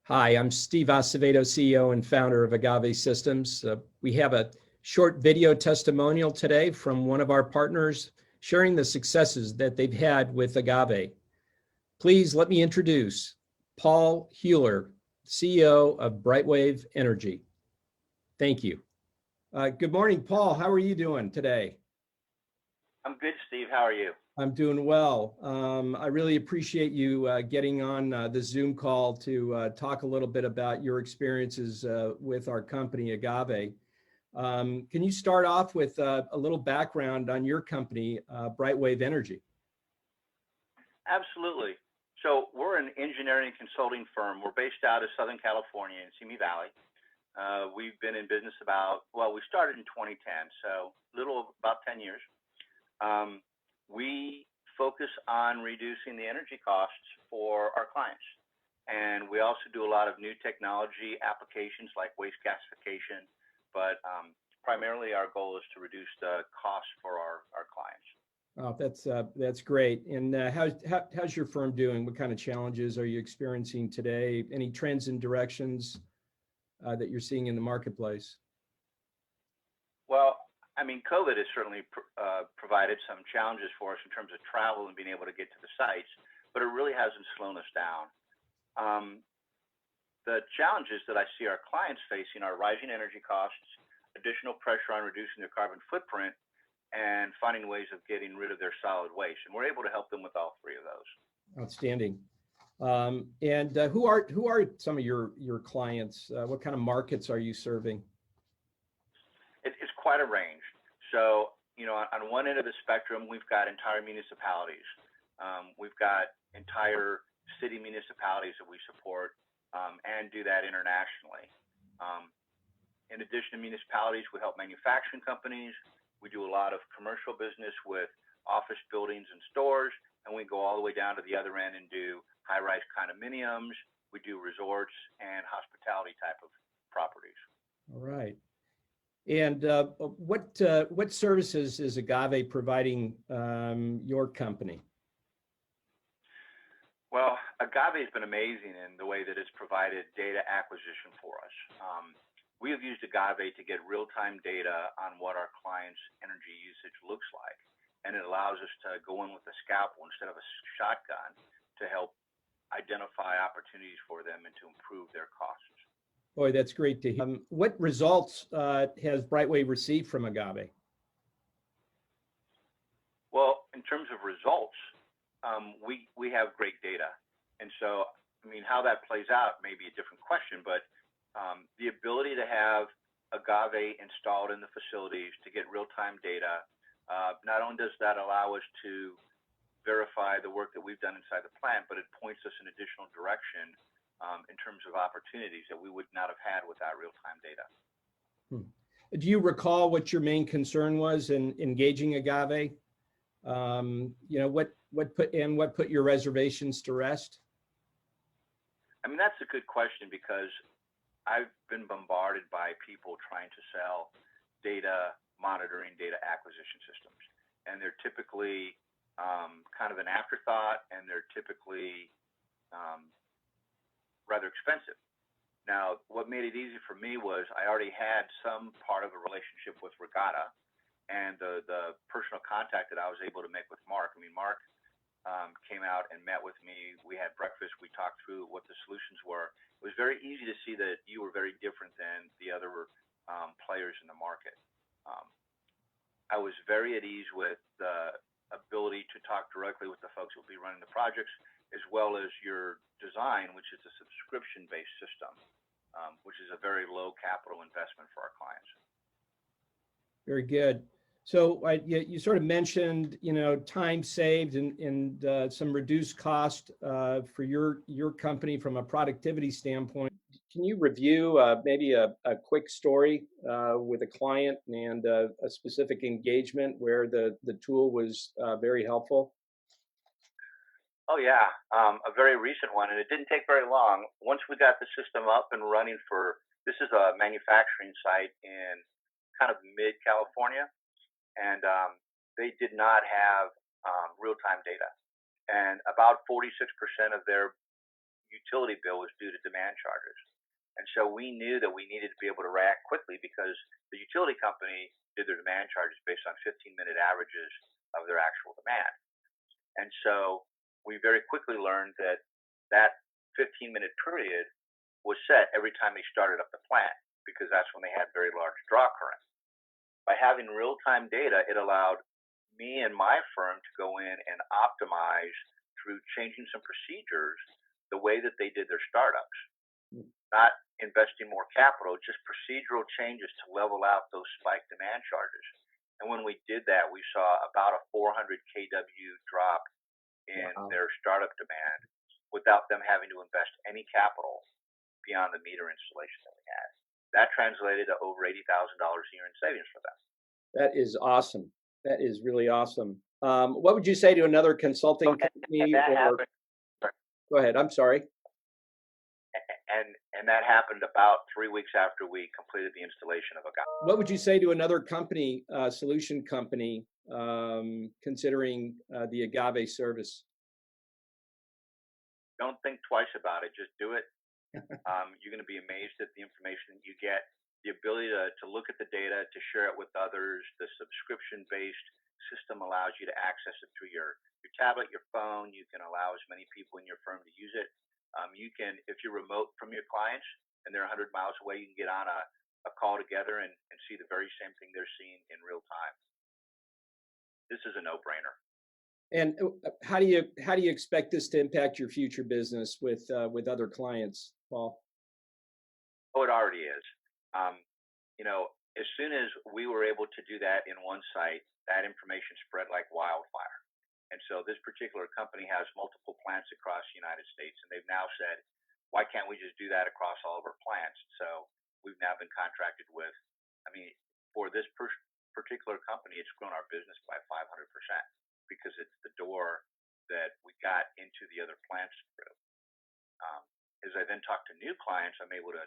Hi, I'm Steve Acevedo, CEO and founder of Agave Systems. We have a short video testimonial today from one of our partners sharing the successes that they've had with Agave. Please let me introduce Paul Hewler, CEO of Brightwave Energy. Thank you. Good morning, Paul. How are you doing today? I'm good, Steve. How are you? I'm doing well. I really appreciate you getting on the Zoom call to talk a little bit about your experiences with our company, Agave. Can you start off with a little background on your company, Brightwave Energy? Absolutely. So we're an engineering consulting firm. We're based out of Southern California in Simi Valley. We've been in business we started in 2010, so about 10 years. We focus on reducing the energy costs for our clients. And we also do a lot of new technology applications like waste gasification, but primarily our goal is to reduce the cost for our clients. Oh, that's great. And how's your firm doing? What kind of challenges are you experiencing today? Any trends and directions that you're seeing in the marketplace? Well, I mean, COVID has certainly provided some challenges for us in terms of travel and being able to get to the sites, but it really hasn't slowed us down. The challenges that I see our clients facing are rising energy costs, additional pressure on reducing their carbon footprint, and finding ways of getting rid of their solid waste. And we're able to help them with all three of those. Outstanding. And who are some of your clients? What kind of markets are you serving? It's quite a range. So, on one end of the spectrum, we've got entire municipalities. We've got entire city municipalities that we support and do that internationally. In addition to municipalities, we help manufacturing companies. We do a lot of commercial business with office buildings and stores, and we go all the way down to the other end and do high-rise condominiums. We do resorts and hospitality type of properties. All right. And what services is Agave providing your company? Well, Agave has been amazing in the way that it's provided data acquisition for us. We have used Agave to get real-time data on what our clients' energy usage looks like, and it allows us to go in with a scalpel instead of a shotgun to help identify opportunities for them and to improve their costs. Boy, that's great to hear. What results has Brightwave received from Agave? Well, in terms of results, we have great data. And so, I mean, how that plays out may be a different question, but the ability to have Agave installed in the facilities to get real-time data, not only does that allow us to verify the work that we've done inside the plant, but it points us in additional direction in terms of opportunities that we would not have had without real-time data. Do you recall what your main concern was in engaging Agave? What put your reservations to rest? I mean, that's a good question because I've been bombarded by people trying to sell data monitoring, data acquisition systems, and they're typically kind of an afterthought, and they're typically rather expensive. Now, what made it easy for me was I already had some part of a relationship with Regatta, and the personal contact that I was able to make with Mark. I mean, Mark came out and met with me. We had breakfast. We talked through what the solutions were. It was very easy to see that you were very different than the other players in the market. I was very at ease with the ability to talk directly with the folks who will be running the projects, as well as your design, which is a subscription-based system, which is a very low capital investment for our clients. Very good. So you sort of mentioned, time saved and some reduced cost for your company from a productivity standpoint. Can you review maybe a quick story with a client and a specific engagement where the tool was very helpful? Oh, yeah, a very recent one, and it didn't take very long. Once we got the system up and running this is a manufacturing site in kind of mid-California, and they did not have real-time data. And about 46% of their utility bill was due to demand charges. And so we knew that we needed to be able to react quickly because the utility company did their demand charges based on 15-minute averages of their actual demand. And so we very quickly learned that that 15-minute period was set every time they started up the plant because that's when they had very large draw current. By having real-time data, it allowed me and my firm to go in and optimize through changing some procedures the way that they did their startups. Not investing more capital, just procedural changes to level out those spike demand charges. And when we did that, we saw about a 400 kW drop in their startup demand without them having to invest any capital beyond the meter installation that we had. That translated to over $80,000 a year in savings for them. That is awesome. That is really awesome. What would you say to another consulting company? Go ahead. I'm sorry. And that happened about 3 weeks after we completed the installation of agave. What would you say to another company, solution company, considering the agave service? Don't think twice about it. Just do it. You're going to be amazed at the information that you get, the ability to look at the data, to share it with others. The subscription-based system allows you to access it through your tablet, your phone. You can allow as many people in your firm to use it. You can, if you're remote from your clients and they're 100 miles away, you can get on a call together and see the very same thing they're seeing in real time. This is a no-brainer. And how do you expect this to impact your future business with other clients, Paul? Oh, it already is. As soon as we were able to do that in one site, that information spread like wildfire. And so this particular company has multiple plants across the United States, and they've now said, why can't we just do that across all of our plants? So we've now been contracted with, for this particular company, it's grown our business by 500% because it's the door that we got into the other plants through. As I then talk to new clients, I'm able to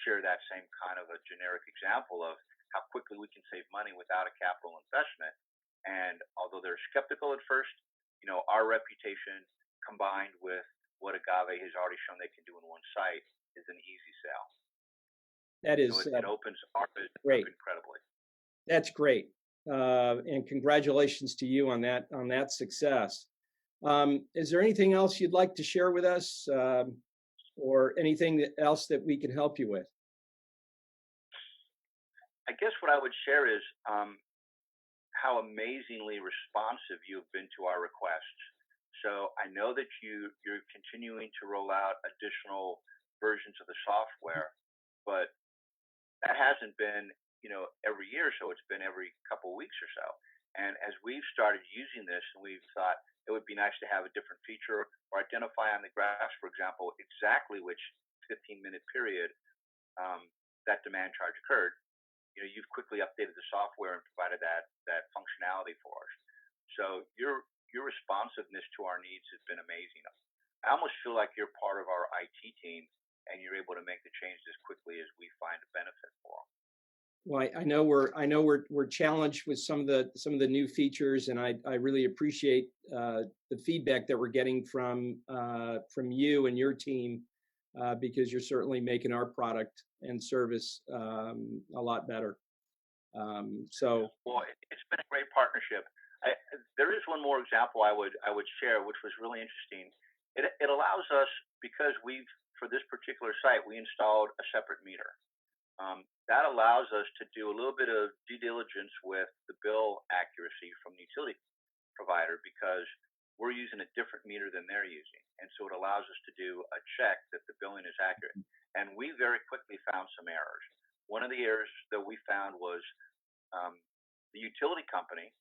share that same kind of a generic example of how quickly we can save money without a capital investment. And although they're skeptical at first, our reputation combined with what agave has already shown they can do in one site is an easy sell. That is, it opens our business great. up incredibly. That's great, and congratulations to you on that success. Is there anything else you'd like to share with us, or anything else that we can help you with? I guess what I would share is how amazingly responsive you've been to our requests. So I know that you're continuing to roll out additional versions of the software, but that hasn't been, every year, so it's been every couple of weeks or so. And as we've started using this, and we've thought it would be nice to have a different feature or identify on the graphs, for example, exactly which 15-minute period that demand charge occurred. You've quickly updated the software and provided that functionality for us. So your responsiveness to our needs has been amazing. I almost feel like you're part of our IT team, and you're able to make the changes as quickly as we find a benefit for them. Well, I know we're challenged with some of the new features, and I really appreciate the feedback that we're getting from you and your team, because you're certainly making our product and service a lot better. Well, it's been a great partnership. There is one more example I would share, which was really interesting. It allows us, because for this particular site, we installed a separate meter. That allows us to do a little bit of due diligence with the bill accuracy from the utility provider, because we're using a different meter than they're using. And so it allows us to do a check that the billing is accurate. And we very quickly found some errors. One of the errors that we found was the utility company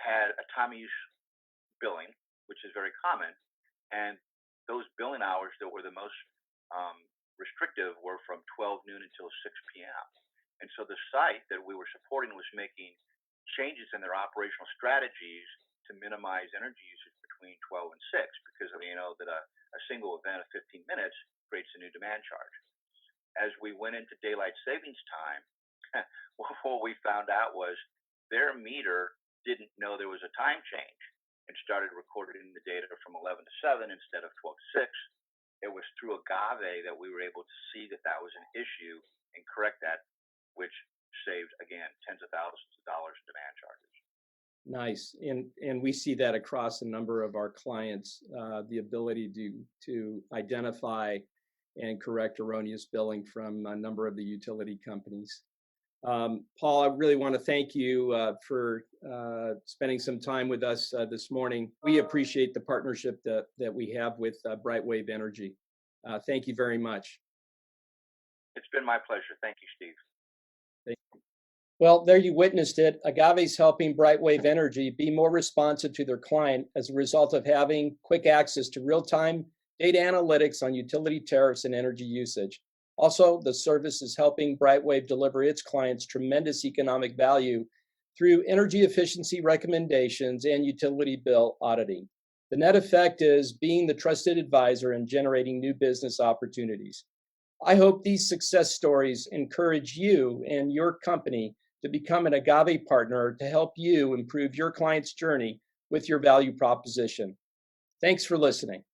had a time of use billing, which is very common. And those billing hours that were the most restrictive were from 12 noon until 6 p.m. And so the site that we were supporting was making changes in their operational strategies to minimize energy usage between 12 and 6, because they know that a single event of 15 minutes creates a new demand charge. As we went into daylight savings time, what we found out was their meter didn't know there was a time change. and started recording the data from 11 to 7 instead of 12 to 6, it was through agave that we were able to see that that was an issue and correct that, which saved, again, tens of thousands of dollars in demand charges. Nice. And we see that across a number of our clients, the ability to identify and correct erroneous billing from a number of the utility companies. Paul, I really want to thank you for spending some time with us this morning. We appreciate the partnership that we have with Brightwave Energy. Thank you very much. It's been my pleasure. Thank you, Steve. Thank you. Well, there you witnessed it. Agave's helping Brightwave Energy be more responsive to their client as a result of having quick access to real-time data analytics on utility tariffs and energy usage. Also, the service is helping Brightwave deliver its clients tremendous economic value through energy efficiency recommendations and utility bill auditing. The net effect is being the trusted advisor and generating new business opportunities. I hope these success stories encourage you and your company to become an Agave partner to help you improve your client's journey with your value proposition. Thanks for listening.